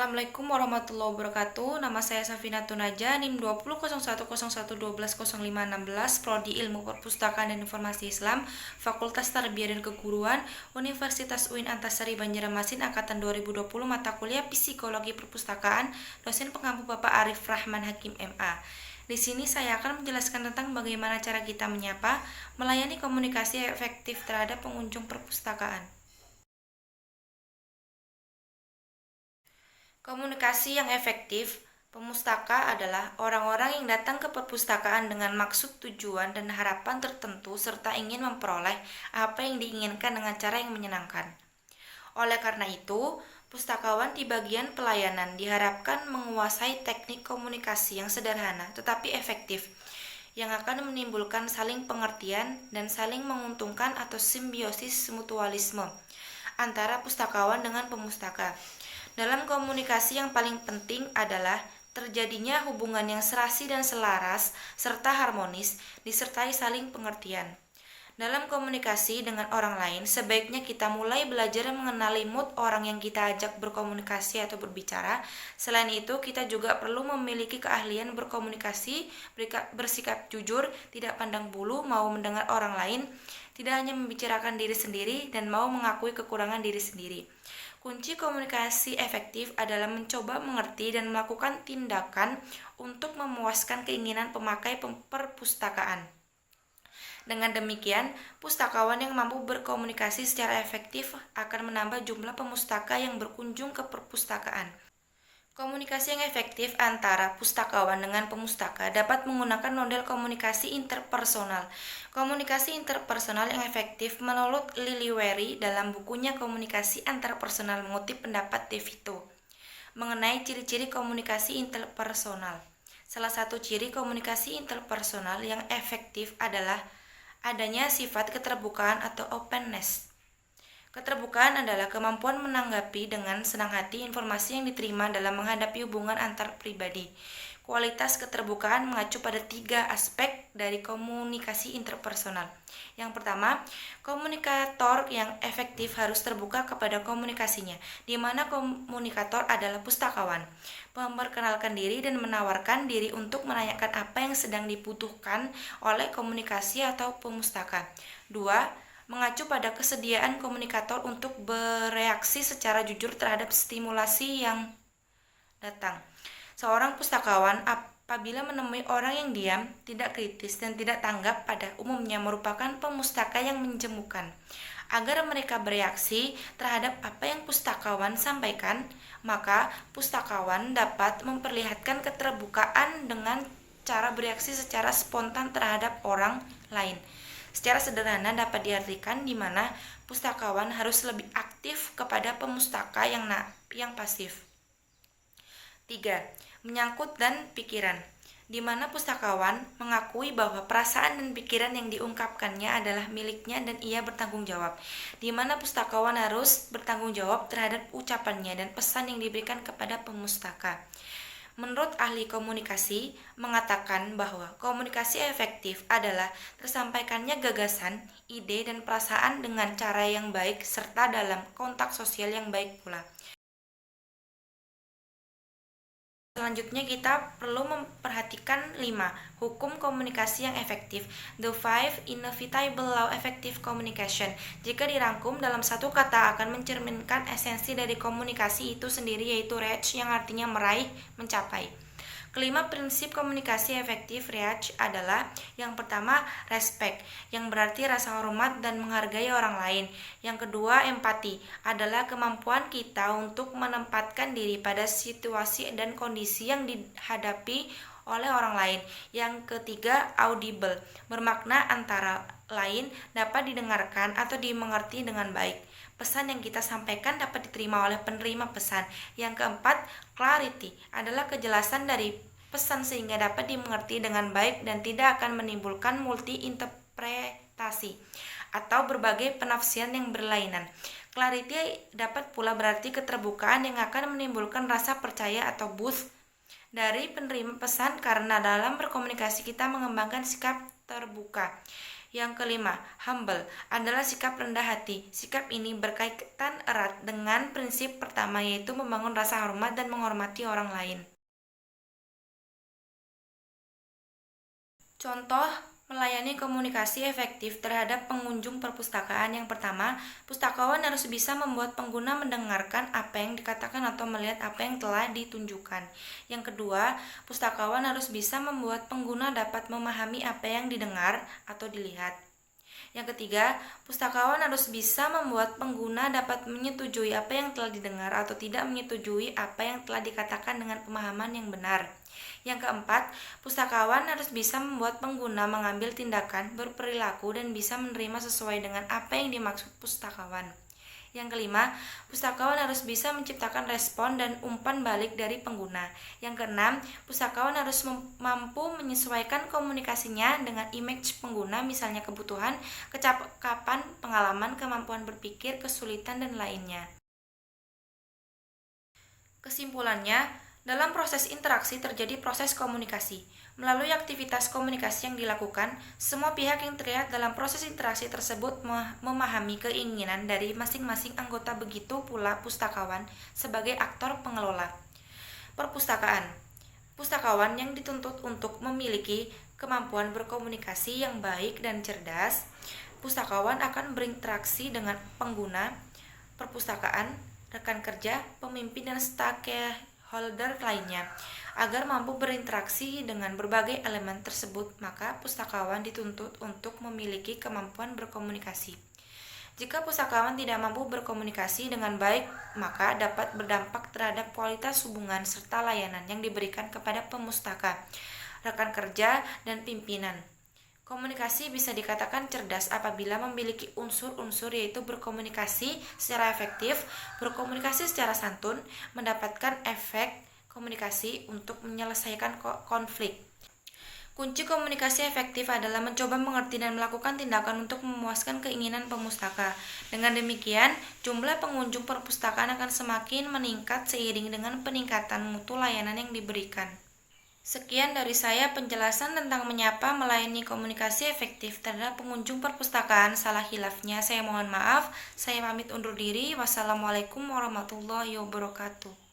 Assalamualaikum warahmatullahi wabarakatuh. Nama saya Safina Tunaja, NIM 20.01.01.12.05.16, Prodi Ilmu Perpustakaan dan Informasi Islam, Fakultas Tarbiyah dan Keguruan, Universitas UIN Antasari Banjarmasin, Angkatan 2020, mata kuliah Psikologi Perpustakaan, dosen pengampu Bapak Arif Rahman Hakim MA. Di sini saya akan menjelaskan tentang bagaimana cara kita menyapa, melayani komunikasi efektif terhadap pengunjung perpustakaan. Komunikasi yang efektif pemustaka adalah orang-orang yang datang ke perpustakaan dengan maksud, tujuan, dan harapan tertentu serta ingin memperoleh apa yang diinginkan dengan cara yang menyenangkan. Oleh karena itu, pustakawan di bagian pelayanan diharapkan menguasai teknik komunikasi yang sederhana tetapi efektif, yang akan menimbulkan saling pengertian dan saling menguntungkan atau simbiosis mutualisme antara pustakawan dengan pemustaka. Dalam komunikasi yang paling penting adalah terjadinya hubungan yang serasi dan selaras serta harmonis disertai saling pengertian. Dalam komunikasi dengan orang lain, sebaiknya kita mulai belajar mengenali mood orang yang kita ajak berkomunikasi atau berbicara. Selain itu, kita juga perlu memiliki keahlian berkomunikasi, bersikap jujur, tidak pandang bulu, mau mendengar orang lain, tidak hanya membicarakan diri sendiri, dan mau mengakui kekurangan diri sendiri. Kunci komunikasi efektif adalah mencoba mengerti dan melakukan tindakan untuk memuaskan keinginan pemakai perpustakaan. Dengan demikian, pustakawan yang mampu berkomunikasi secara efektif akan menambah jumlah pemustaka yang berkunjung ke perpustakaan. Komunikasi yang efektif antara pustakawan dengan pemustaka dapat menggunakan model komunikasi interpersonal. Komunikasi interpersonal yang efektif menurut Liliweri dalam bukunya Komunikasi Antarpersonal mengutip pendapat De Vito mengenai ciri-ciri komunikasi interpersonal. Salah satu ciri komunikasi interpersonal yang efektif adalah adanya sifat keterbukaan atau openness. Keterbukaan adalah kemampuan menanggapi dengan senang hati informasi yang diterima dalam menghadapi hubungan antar pribadi. Kualitas keterbukaan mengacu pada 3 aspek dari komunikasi interpersonal. Yang pertama, komunikator yang efektif harus terbuka kepada komunikasinya, di mana komunikator adalah pustakawan. Memperkenalkan diri dan menawarkan diri untuk menanyakan apa yang sedang dibutuhkan oleh komunikasi atau pemustaka. 2. Mengacu pada kesediaan komunikator untuk bereaksi secara jujur terhadap stimulasi yang datang. Seorang pustakawan apabila menemui orang yang diam, tidak kritis, dan tidak tanggap pada umumnya merupakan pemustaka yang menjemukan. Agar mereka bereaksi terhadap apa yang pustakawan sampaikan, maka pustakawan dapat memperlihatkan keterbukaan dengan cara bereaksi secara spontan terhadap orang lain. Secara sederhana dapat diartikan di mana pustakawan harus lebih aktif kepada pemustaka yang pasif. 3. Menyangkut dan pikiran, di mana pustakawan mengakui bahwa perasaan dan pikiran yang diungkapkannya adalah miliknya dan ia bertanggung jawab, di mana pustakawan harus bertanggung jawab terhadap ucapannya dan pesan yang diberikan kepada pemustaka. Menurut ahli komunikasi mengatakan bahwa komunikasi efektif adalah tersampaikannya gagasan, ide, dan perasaan dengan cara yang baik serta dalam kontak sosial yang baik pula. Selanjutnya kita perlu memperhatikan 5 hukum komunikasi yang efektif. The 5 inevitable law effective communication. Jika dirangkum dalam satu kata akan mencerminkan esensi dari komunikasi itu sendiri, yaitu reach yang artinya meraih, mencapai. Kelima prinsip komunikasi efektif reach adalah yang pertama respect, yang berarti rasa hormat dan menghargai orang lain. Yang kedua empati, adalah kemampuan kita untuk menempatkan diri pada situasi dan kondisi yang dihadapi oleh orang lain. Yang ketiga audible, bermakna antara lain dapat didengarkan atau dimengerti dengan baik. Pesan yang kita sampaikan dapat diterima oleh penerima pesan. Yang keempat, clarity adalah kejelasan dari pesan sehingga dapat dimengerti dengan baik dan tidak akan menimbulkan multi interpretasi atau berbagai penafsiran yang berlainan. Clarity dapat pula berarti keterbukaan yang akan menimbulkan rasa percaya atau boost dari penerima pesan karena dalam berkomunikasi kita mengembangkan sikap terbuka. Yang kelima, humble adalah sikap rendah hati. Sikap ini berkaitan erat dengan prinsip pertama, yaitu membangun rasa hormat dan menghormati orang lain. Contoh melayani komunikasi efektif terhadap pengunjung perpustakaan. Yang pertama, pustakawan harus bisa membuat pengguna mendengarkan apa yang dikatakan atau melihat apa yang telah ditunjukkan. Yang kedua, pustakawan harus bisa membuat pengguna dapat memahami apa yang didengar atau dilihat. Yang ketiga, pustakawan harus bisa membuat pengguna dapat menyetujui apa yang telah didengar atau tidak menyetujui apa yang telah dikatakan dengan pemahaman yang benar. Yang keempat, pustakawan harus bisa membuat pengguna mengambil tindakan, berperilaku, dan bisa menerima sesuai dengan apa yang dimaksud pustakawan. Yang kelima, pustakawan harus bisa menciptakan respon dan umpan balik dari pengguna. Yang keenam, pustakawan harus mampu menyesuaikan komunikasinya dengan image pengguna, misalnya kebutuhan, kecakapan, pengalaman, kemampuan berpikir, kesulitan, dan lainnya. Kesimpulannya, dalam proses interaksi terjadi proses komunikasi. Melalui aktivitas komunikasi yang dilakukan, semua pihak yang terlihat dalam proses interaksi tersebut memahami keinginan dari masing-masing anggota, begitu pula pustakawan sebagai aktor pengelola. Perpustakaan. Pustakawan yang dituntut untuk memiliki kemampuan berkomunikasi yang baik dan cerdas. Pustakawan akan berinteraksi dengan pengguna perpustakaan, rekan kerja, pemimpin, dan stakeholder lainnya. Agar mampu berinteraksi dengan berbagai elemen tersebut, maka pustakawan dituntut untuk memiliki kemampuan berkomunikasi. Jika pustakawan tidak mampu berkomunikasi dengan baik, maka dapat berdampak terhadap kualitas hubungan serta layanan yang diberikan kepada pemustaka, rekan kerja, dan pimpinan. Komunikasi bisa dikatakan cerdas apabila memiliki unsur-unsur, yaitu berkomunikasi secara efektif, berkomunikasi secara santun, mendapatkan efek komunikasi untuk menyelesaikan konflik. Kunci komunikasi efektif adalah mencoba mengerti dan melakukan tindakan untuk memuaskan keinginan pemustaka. Dengan demikian, jumlah pengunjung perpustakaan akan semakin meningkat seiring dengan peningkatan mutu layanan yang diberikan. Sekian dari saya penjelasan tentang menyapa melayani komunikasi efektif terhadap pengunjung perpustakaan. Salah hilafnya saya mohon maaf. Saya pamit undur diri. Wassalamualaikum warahmatullahi wabarakatuh.